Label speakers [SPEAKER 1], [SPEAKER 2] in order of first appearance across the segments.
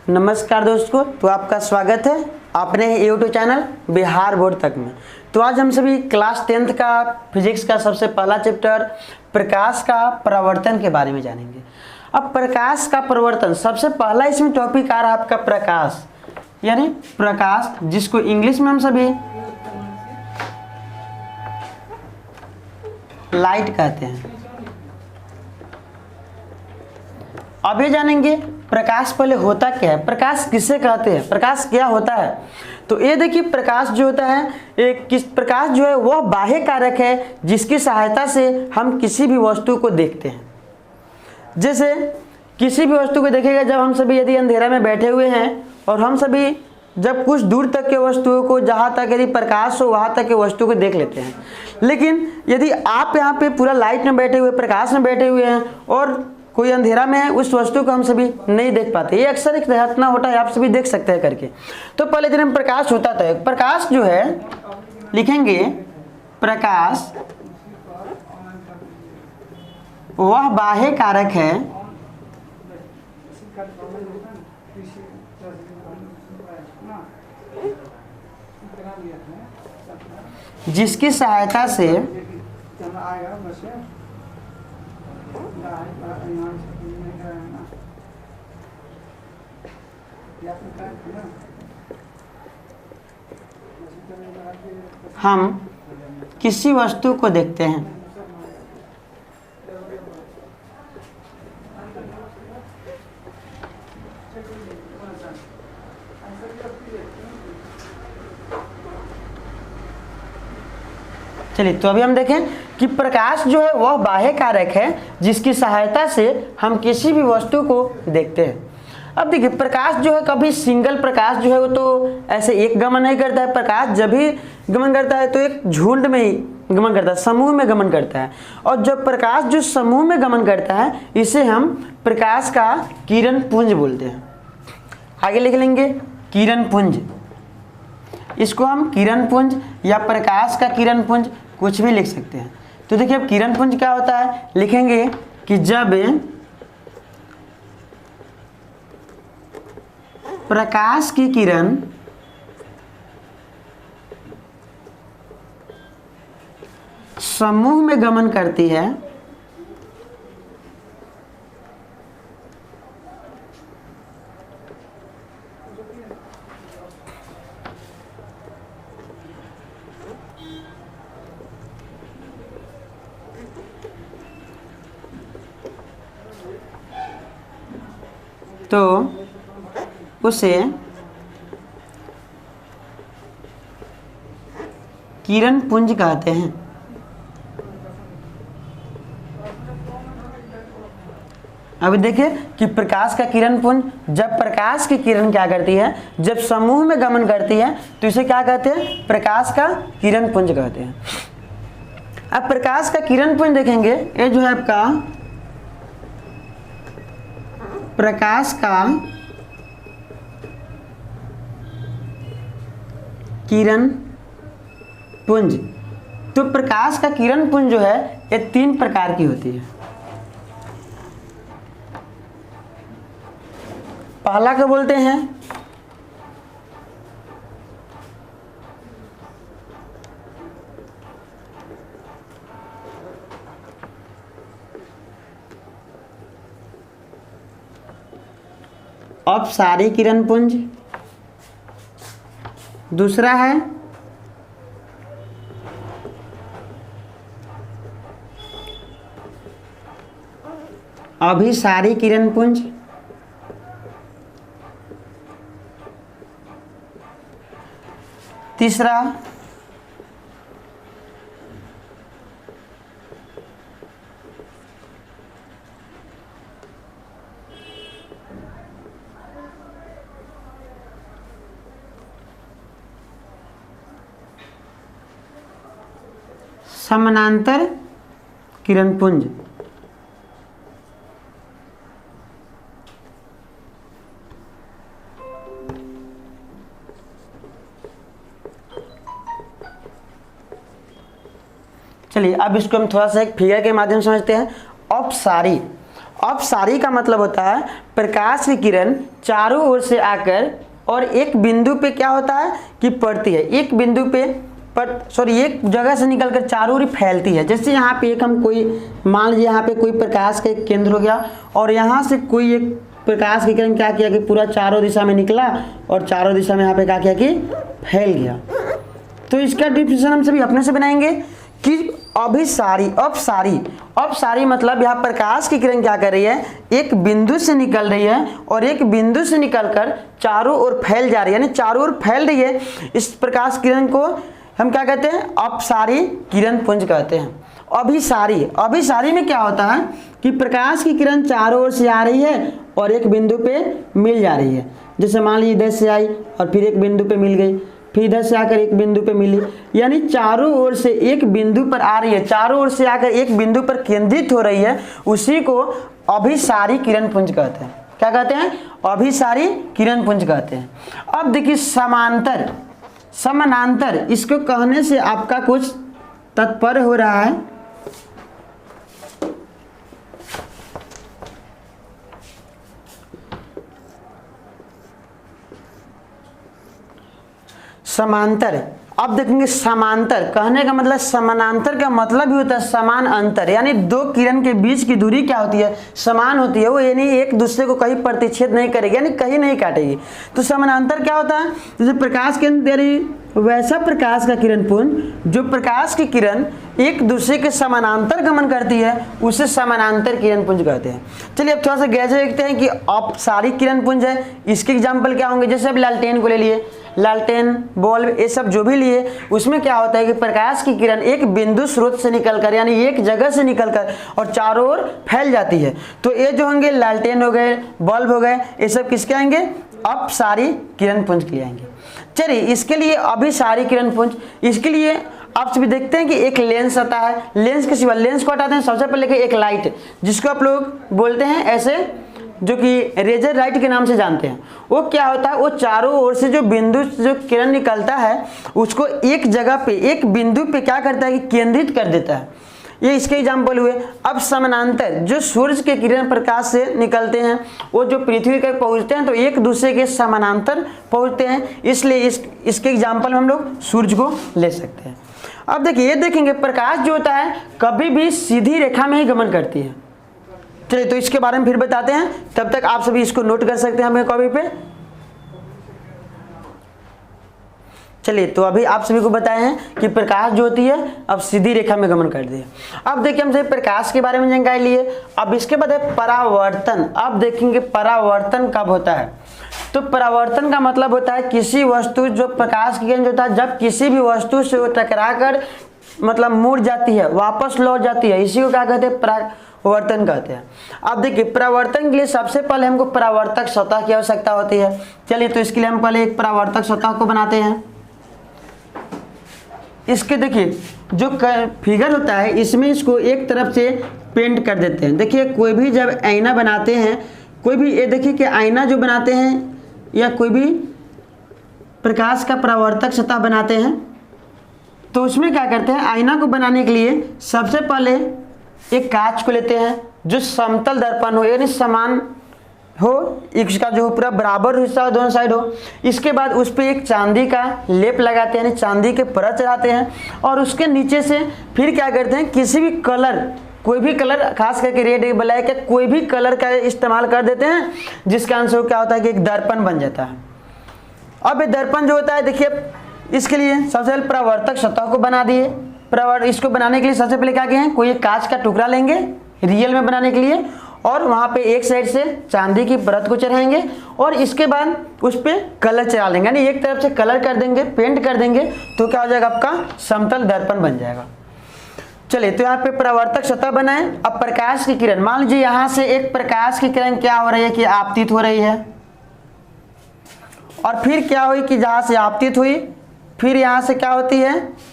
[SPEAKER 1] नमस्कार दोस्तों, तो आपका स्वागत है अपने यूट्यूब चैनल बिहार बोर्ड तक में। तो आज हम सभी क्लास 10th का फिजिक्स का सबसे पहला चैप्टर प्रकाश का परावर्तन के बारे में जानेंगे। अब प्रकाश का परावर्तन सबसे पहला इसमें टॉपिक आ रहा है आपका प्रकाश, यानी प्रकाश जिसको इंग्लिश में हम सभी लाइट कहते हैं। अब ये जानेंगे प्रकाश पहले होता क्या है, प्रकाश किसे कहते हैं, प्रकाश क्या होता है। तो ये देखिए, प्रकाश जो होता है एक प्रकाश जो है वह बाह्य कारक है जिसकी सहायता से हम किसी भी वस्तु को देखते हैं। जैसे किसी भी वस्तु को देखेगा, जब हम सभी यदि अंधेरा में बैठे हुए हैं और हम सभी जब कुछ दूर तक के वस्तुओं को, जहाँ तक यदि प्रकाश हो वहाँ तक के वस्तु को देख लेते हैं। लेकिन यदि आप यहाँ पे पूरा लाइट में बैठे हुए, प्रकाश में बैठे हुए हैं और कोई अंधेरा में है, उस वस्तु को हम सभी नहीं देख पाते। ये अक्सर एक घटना होता है, आप सभी देख सकते हैं करके। तो पहले दिन में प्रकाश होता था। प्रकाश जो है लिखेंगे प्रकाश वह बाह्य कारक है जिसकी सहायता से हम किसी वस्तु को देखते हैं। चलिए, तो अभी हम देखें कि प्रकाश जो है वह बाह्य कारक है जिसकी सहायता से हम किसी भी वस्तु को देखते हैं। अब देखिए, प्रकाश जो है कभी सिंगल प्रकाश जो है वो तो ऐसे एक गमन नहीं करता है। प्रकाश जब भी गमन करता है तो एक झुंड में ही गमन करता है, समूह में गमन करता है। और जब प्रकाश जो समूह में गमन करता है इसे हम प्रकाश का किरण पुंज बोलते हैं। आगे लिख लेंगे किरण पुंज। इसको हम किरण पुंज या प्रकाश का किरण पुंज कुछ भी लिख सकते हैं। तो देखिए, अब किरण पुंज क्या होता है, लिखेंगे कि जब प्रकाश की किरण समूह में गमन करती है तो उसे किरण पुंज कहते हैं। अभी देखिए कि प्रकाश का किरण पुंज, जब प्रकाश की किरण क्या करती है, जब समूह में गमन करती है तो इसे क्या कहते हैं, प्रकाश का किरण पुंज कहते हैं। अब प्रकाश का किरण पुंज देखेंगे, ये जो है आपका प्रकाश का किरण पुंज। तो प्रकाश का किरण पुंज जो है ये 3 प्रकार की होती है। पहला क्या बोलते हैं अपसारी किरण पुंज, दूसरा है अभिसारी किरण पुंज, तीसरा समानांतर किरण पुंज। चलिए अब इसको हम थोड़ा सा एक फिगर के माध्यम से समझते हैं। अपसारी, अपसारी का मतलब होता है प्रकाश की किरण चारों ओर से आकर और एक बिंदु पे क्या होता है कि पड़ती है, एक बिंदु पे एक जगह से निकलकर चारों ओर फैलती है। जैसे यहाँ पे एक हम कोई मान लीजिए यहाँ पे कोई प्रकाश का एक केंद्र हो गया और यहाँ से कोई एक प्रकाश की किरण क्या किया कि पूरा चारों दिशा में निकला और चारों दिशा में यहाँ पे क्या किया कि फैल गया। तो इसका डिफिनेशन हम सभी अपने से बनाएंगे कि अपसारी मतलब यहाँ प्रकाश की किरण क्या कर रही है, एक बिंदु से निकल रही है और एक बिंदु से निकलकर चारों ओर फैल जा रही है, यानी चारों ओर फैल रही है। इस प्रकाश किरण को हम क्या कहते हैं, अपसारी किरण पुंज कहते हैं। अभिसारी में क्या होता है कि प्रकाश की किरण चारों ओर से आ रही है और एक बिंदु पे मिल जा रही है। जैसे मान लीजिए इधर से आई और फिर एक बिंदु पे मिल गई, फिर इधर से आकर एक बिंदु पे मिली, यानी चारों ओर से एक बिंदु पर आ रही है, चारों ओर से आकर एक बिंदु पर केंद्रित हो रही है, उसी को अभिसारी किरण पुंज कहते हैं। क्या कहते हैं, अभिसारी किरण पुंज कहते हैं। अब देखिए समानांतर इसको कहने से आपका कुछ तात्पर्य हो रहा है। समांतर, अब देखेंगे समांतर कहने का मतलब, समानांतर का मतलब भी होता है समान अंतर, यानी दो किरण के बीच की दूरी क्या होती है, समान होती है। वो यानी एक दूसरे को कहीं प्रतिच्छेद नहीं करेगी, यानी कहीं नहीं काटेगी। तो समानांतर क्या होता है, जैसे प्रकाश केंद्र वैसा प्रकाश का किरण पुंज जो प्रकाश की किरण एक दूसरे के समानांतर गमन करती है, उसे समानांतर किरण पुंज कहते हैं। चलिए अब थोड़ा सा गहरे देखते हैं कि अपसारी किरण पुंज है, इसके एग्जाम्पल क्या होंगे। जैसे अब लालटेन को ले लिए, लालटेन, बल्ब, ये सब जो भी लिए, उसमें क्या होता है कि प्रकाश की किरण एक बिंदु स्रोत से निकलकर, यानी एक जगह से निकलकर और चारों ओर फैल जाती है। तो ये जो होंगे लालटेन हो गए, बल्ब हो गए, ये सब किसके आएंगे, अपसारी किरण पुंज के लिए आएंगे। चलिए इसके लिए अभिसारी किरण पुंज, इसके लिए आप सभी देखते हैं कि एक लेंस आता है, लेंस के सिवा लेंस को हटाते हैं, सबसे पहले एक लाइट जिसको आप लोग बोलते हैं ऐसे, जो कि रेजर लाइट के नाम से जानते हैं। वो क्या होता है, वो चारों ओर से जो बिंदु जो किरण निकलता है उसको एक जगह पे, एक बिंदु पे क्या करता है कि केंद्रित कर देता है। ये इसके एग्जाम्पल हुए। अब समानांतर, जो सूर्य के किरण प्रकाश से निकलते हैं वो जो पृथ्वी तक पहुंचते हैं तो एक दूसरे के समानांतर पहुंचते हैं, इसलिए इसके एग्जाम्पल में हम लोग सूर्य को ले सकते हैं। अब देखिए, ये देखेंगे प्रकाश जो होता है कभी भी सीधी रेखा में ही गमन करती है। चलिए तो इसके बारे में फिर बताते हैं, तब तक आप सभी इसको नोट कर सकते हैं अपने कॉपी पे। चलिए तो अभी आप सभी को बताए हैं कि प्रकाश जो होती है अब सीधी रेखा में गमन करती है। अब देखिए हम सभी प्रकाश के बारे में जानकारी लिए। अब इसके बाद है परावर्तन। अब देखेंगे परावर्तन कब होता है। तो परावर्तन का मतलब होता है किसी वस्तु जो प्रकाश की किरण जो होता है जब किसी भी वस्तु से वो टकराकर मतलब मुड़ जाती है, वापस लौट जाती है, इसी को क्या कहते हैं, परावर्तन कहते हैं। अब देखिए परावर्तन के लिए सबसे पहले हमको परावर्तक सतह की आवश्यकता होती है। चलिए तो इसके लिए हम पहले एक परावर्तक सतह को बनाते हैं। इसके देखिए जो फिगर होता है इसमें इसको एक तरफ से पेंट कर देते हैं। देखिए कोई भी जब आईना बनाते हैं, कोई भी ये देखिए कि आईना जो बनाते हैं या कोई भी प्रकाश का परावर्तक सतह बनाते हैं तो उसमें क्या करते हैं, आईना को बनाने के लिए सबसे पहले एक कांच को लेते हैं जो समतल दर्पण हो, यानी समान हो, इसका जो पूरा बराबर हिस्सा हो, दोनों साइड हो। इसके बाद उस पर एक चांदी का लेप लगाते हैं, यानी चांदी के परत चढ़ाते हैं और उसके नीचे से फिर क्या करते हैं, किसी भी कलर, कोई भी कलर, खास करके रेड, ब्लैक या कोई भी कलर का इस्तेमाल कर देते हैं, जिसके आंसर क्या होता है कि एक दर्पण बन जाता है। अब ये दर्पण जो होता है, देखिए इसके लिए सबसे पहले परावर्तक सतह को बना दिए। इसको बनाने के लिए सबसे पहले क्या किए हैं, कोई एक कांच का टुकड़ा लेंगे रियल में बनाने के लिए और वहाँ पे एक साइड से चांदी की परत को चढ़ाएंगे और इसके बाद उस पर कलर चढ़ा लेंगे, यानी एक तरफ से कलर कर देंगे, पेंट कर देंगे, तो क्या हो जाएगा, आपका समतल दर्पण बन जाएगा। चलिए तो यहाँ पे परावर्तक सतह बनाए। अब प्रकाश की किरण, मान लीजिए यहाँ से एक प्रकाश की किरण क्या हो रही है कि आपतित हो रही है और फिर क्या हुई कि जहाँ से आपतित हुई फिर यहाँ से क्या होती है,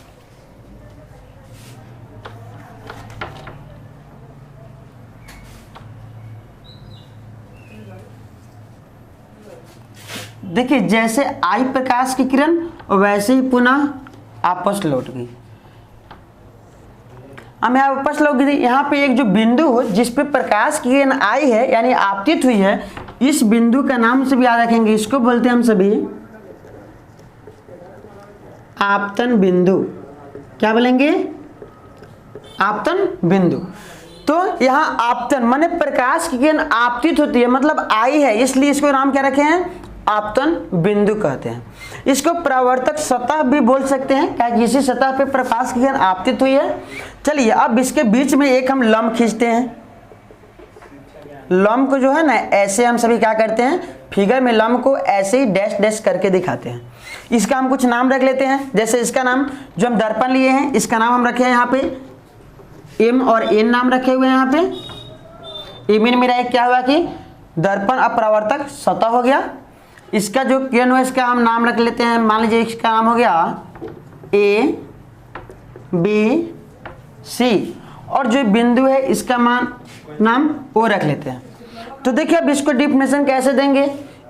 [SPEAKER 1] देखिए जैसे आई प्रकाश की किरण वैसे ही पुनः आपस लौट गई। हम यहाँ वापस लोग यहाँ पे एक जो बिंदु हो जिस पे प्रकाश की किरण आई है यानी आपतित हुई है, इस बिंदु का नाम से भी याद रखेंगे, इसको बोलते हैं हम सभी आपतन बिंदु। क्या बोलेंगे? आपतन बिंदु। तो यहाँ आपतन माने प्रकाश की किरण आपतित होती है, मतलब आई है, इसलिए इसको नाम क्या रखे हैं? आपतन बिंदु कहते हैं। इसको परावर्तक सतह भी बोल सकते हैं, क्या किसी सतह पे प्रकाश की किरण आपतित हुई है। चलिए अब इसके बीच में एक हम लंब खींचते हैं। लंब को जो है ना ऐसे हम सभी क्या करते हैं, फिगर में लंब को ऐसे ही डैश डैश करके दिखाते हैं। इसका हम कुछ नाम रख लेते हैं, जैसे इसका नाम जो हम दर्पण लिए हैं इसका नाम हम रखे हैं यहाँ पे एम और एन नाम रखे हुए हैं। यहाँ पे एम एन मेरा एक क्या हुआ कि दर्पण अपरावर्तक सतह हो गया। इसका जो किरण हो इसका हम नाम रख लेते हैं, मान लीजिए इसका नाम हो गया ए बी सी, और जो बिंदु है इसका नाम ओ रख लेते हैं। तो देखिए अब इसको डिफिनेशन कैसे देंगे।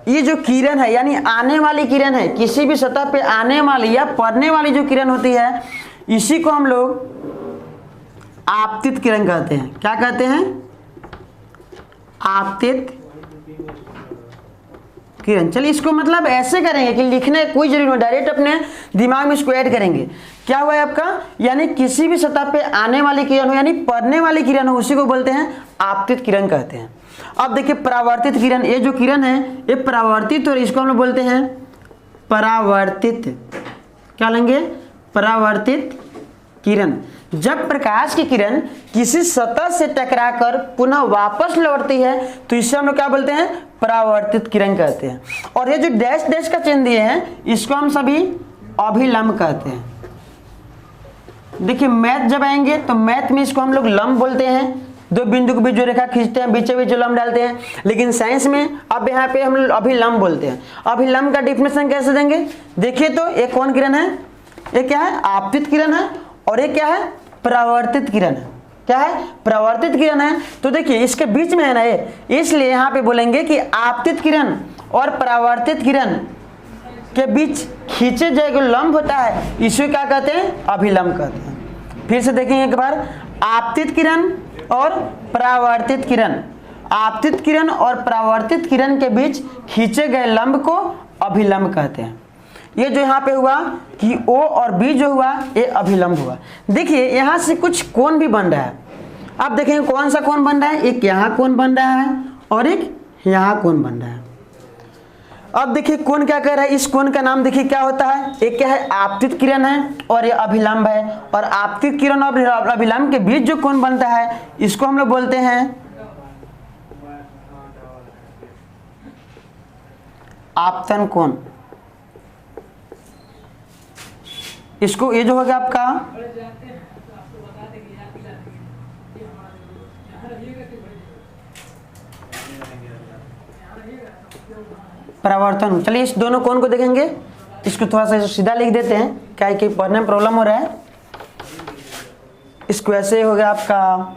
[SPEAKER 1] ये जो किरण है यानी आने वाली किरण है, किसी भी सतह पे आने वाली या पड़ने वाली जो किरण होती है इसी को हम लोग आपतित किरण कहते हैं। क्या कहते हैं? आपतित किरण। चलिए इसको मतलब ऐसे करेंगे कि लिखने कोई जरूरी नहीं, डायरेक्ट अपने दिमाग में इसको ऐड करेंगे। क्या हुआ है आपका, यानी किसी भी सतह पे आने वाली किरण हो यानी पड़ने वाली किरण हो उसी को बोलते हैं आपतित किरण कहते हैं। अब देखिए परावर्तित किरण, ये जो किरण है ये परावर्तित और इसको हम लोग बोलते हैं परावर्तित। क्या लेंगे? परावर्तित किरण। जब प्रकाश की किरण किसी सतह से टकराकर पुनः वापस लौटती है तो इसे हम लोग क्या बोलते हैं? परावर्तित किरण कहते हैं। और ये जो डैश डैश का चिन्ह दिए हैं इसको हम सभी अभिलंब कहते हैं। देखिए मैथ जब आएंगे तो मैथ में इसको हम लोग लंब बोलते हैं, दो बिंदु के बीच जो रेखा खींचते हैं बीचे बीच जो लंब डालते हैं। लेकिन साइंस में अब यहाँ पे हम अभिलंब बोलते हैं। अभिलंब का डिफिनेशन कैसे देंगे? देखिए तो एक कौन किरण है? ये क्या है? आपतित किरण है। और ये क्या है? परावर्तित किरण है। क्या है? परावर्तित किरण है। तो देखिए इसके बीच में है ना ये, इसलिए यहाँ पे बोलेंगे कि आपतित किरण और परावर्तित किरण के बीच खींचे जाए जो लंब होता है इसे क्या कहते हैं? अभिलंब कहते हैं। फिर से देखेंगे एक बार, आपतित किरण और परावर्तित किरण। आपतित किरण और परावर्तित किरण के बीच खींचे गए लंब को अभिलंब कहते हैं। ये जो यहाँ पे हुआ कि O और B जो हुआ ये अभिलंब हुआ। देखिए यहाँ से कुछ कोण भी बन रहा है। अब देखेंगे कौन सा कोण बन रहा है, एक यहाँ कोण बन रहा है और एक यहाँ कोण बन रहा है। अब देखिए कोण क्या कह रहा है, इस कोण का नाम देखिए क्या होता है, एक क्या है? आपतित किरण है और ये अभिलंब है। और आपतित किरण और अभिलंब के बीच जो कोण बनता है इसको हम लोग बोलते हैं आपतन कोण। इसको ये जो हो गया आपका परावर्तन। चलिए इस दोनों कोण को देखेंगे, इसको थोड़ा सा सीधा लिख देते हैं क्या है कि पढ़ने में प्रॉब्लम हो रहा है। इसको ऐसे हो गया आपका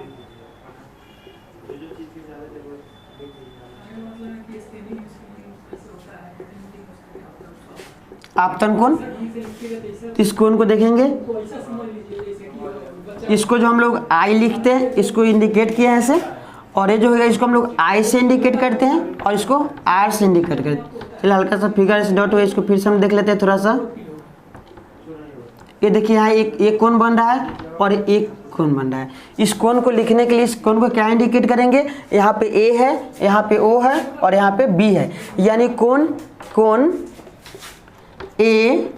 [SPEAKER 1] आपतन कोण। इस कोण को देखेंगे, इसको जो हम लोग आई लिखते हैं इसको इंडिकेट किया है ऐसे, और ये जो है इसको हम लोग आई से इंडिकेट करते हैं और इसको आर से इंडिकेट करते हैं। चलिए हल्का सा फिगर से डॉट हुआ, इसको फिर से हम देख लेते हैं थोड़ा सा। ये देखिए यहाँ एक कोण बन रहा है और एक कोण बन रहा है। इस कोण को लिखने के लिए इस कोण को क्या इंडिकेट करेंगे? यहाँ पे ए है, यहाँ पे ओ है और यहाँ पे बी है, यानी कोण ए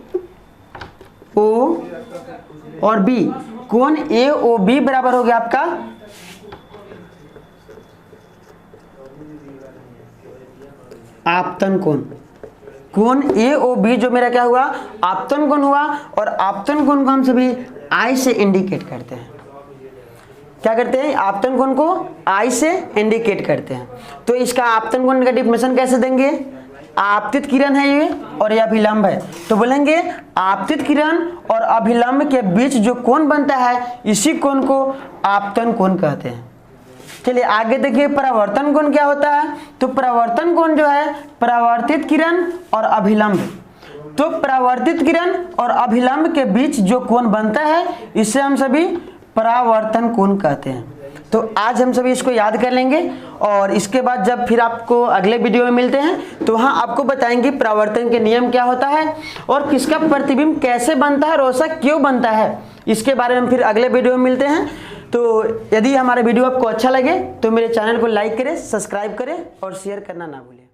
[SPEAKER 1] ओ और बी। कोण ए ओ बी बराबर हो गया आपका आपतन कोण। कोण ए ओ बी जो मेरा क्या हुआ? आपतन कोण हुआ। और आपतन कोण को हम सभी आई से इंडिकेट करते हैं। क्या करते हैं? आपतन कोण को आई से इंडिकेट करते हैं। तो इसका आपतन कोण का डिफिनेशन कैसे देंगे? आपतित किरण है ये और ये अभिलंब है, तो बोलेंगे आपतित किरण और अभिलंब के बीच जो कोण बनता है इसी कोण को आपतन कोण कहते हैं। चलिए आगे देखिए परावर्तन कोण क्या होता है। तो परावर्तन कोण जो है परावर्तित किरण और अभिलंब। तो परावर्तित किरण और अभिलंब के बीच जो कोण बनता है इसे हम सभी परावर्तन कोण कहते हैं। तो आज हम सभी इसको याद कर लेंगे और इसके बाद जब फिर आपको अगले वीडियो में मिलते हैं तो वहाँ आपको बताएंगे परावर्तन के नियम क्या होता है और किसका प्रतिबिंब कैसे बनता है और ऐसा क्यों बनता है, इसके बारे में फिर अगले वीडियो में मिलते हैं। तो यदि हमारा वीडियो आपको अच्छा लगे तो मेरे चैनल को लाइक करें, सब्सक्राइब करें और शेयर करना ना भूलें।